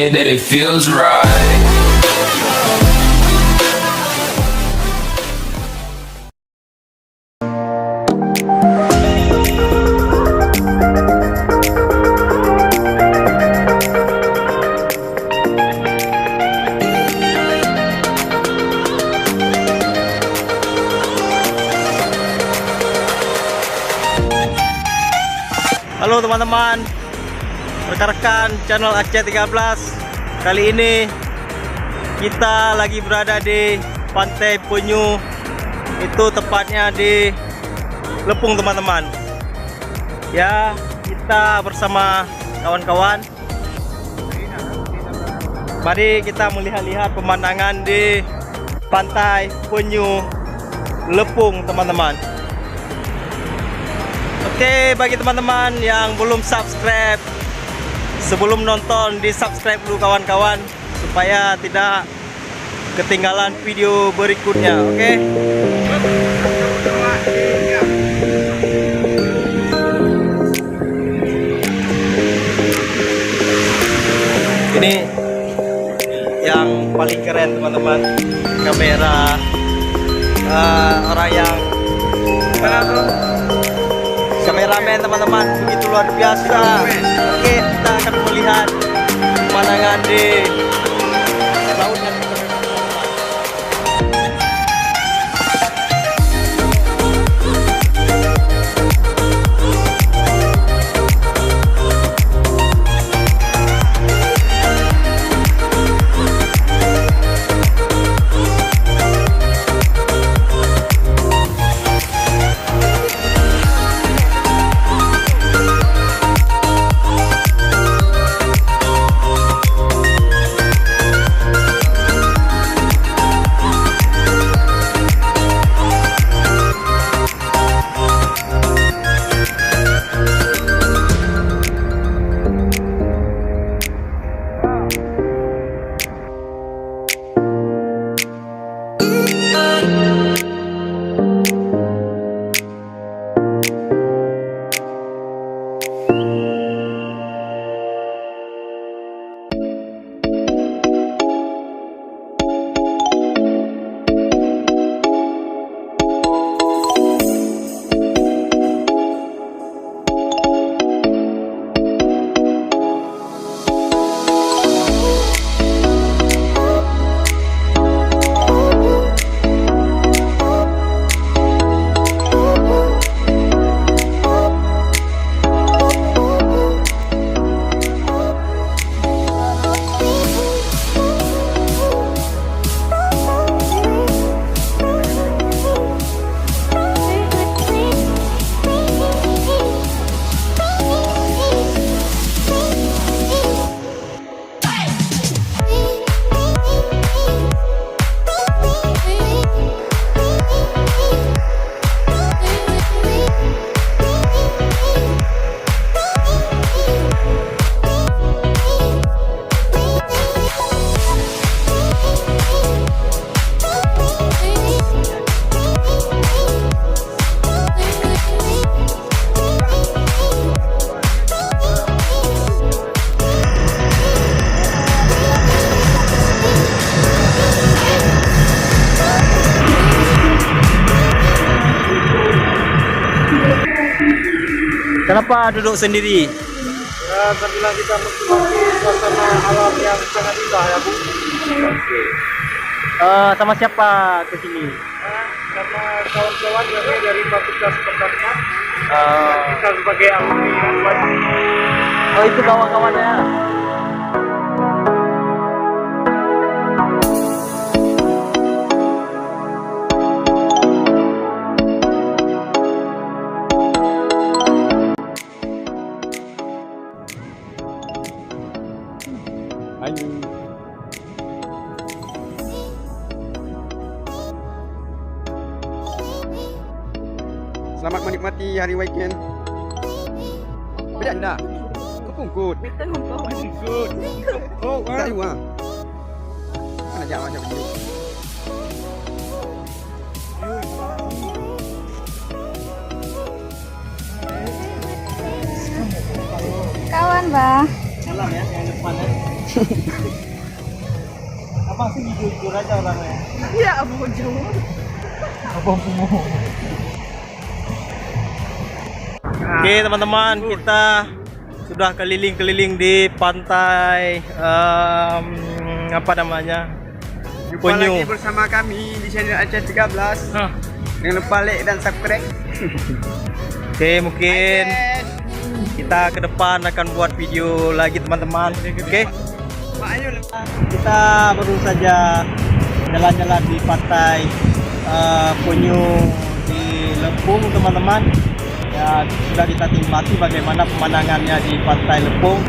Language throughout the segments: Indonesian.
say that it feels right. Halo teman-teman, rekan-rekan channel Aceh 13. Kali ini kita lagi berada di Pantai Penyu. Itu tepatnya di Lepung teman-teman. Ya, kita bersama kawan-kawan. Mari kita melihat-lihat pemandangan di Pantai Penyu Lepung teman-teman. Oke, bagi teman-teman yang belum subscribe, sebelum nonton di subscribe dulu kawan-kawan, supaya tidak ketinggalan video berikutnya. Oke. Ini yang paling keren teman-teman, kamera orang yang kameramen teman-teman, begitu luar biasa. Oke, kita akan melihat pemandangan di laut yang keren. Kenapa duduk sendiri? Ya, karena kita menikmati suasana alam yang sangat indah ya Bu. Oke. Sama siapa ke sini? Karena kawan-kawan dari Fakultas Pertanian, kita sebagai alumni UAI. Oh, itu kawan-kawannya. Selamat menikmati hari weekend. Beda enggak? Kepungkut. Kepungkut. Oh, tak juga. Mana jam macam ni? Kawan, Bah. jalan ya, yang depan ya. Abang sih jujur aja orangnya. Iya, abang jauh. Abang pungu. Oke teman-teman, kita sudah keliling-keliling di pantai apa namanya? Jumpa lagi bersama kami di channel Aceh 13. Jangan lupa like dan subscribe. Oke, mungkin kita ke depan akan buat video lagi teman-teman. Oke. Kita baru saja jalan-jalan di pantai Punyu di Lepung teman-teman. Ya, sudah kita nikmati bagaimana pemandangannya di pantai Lepung.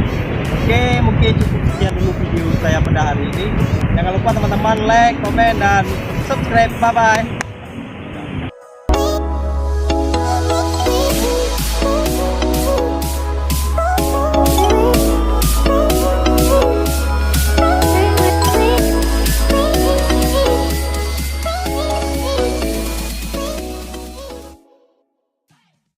Oke, mungkin cukup sekian dulu video saya pada hari ini. Jangan lupa teman-teman like, komen, dan subscribe. Bye-bye.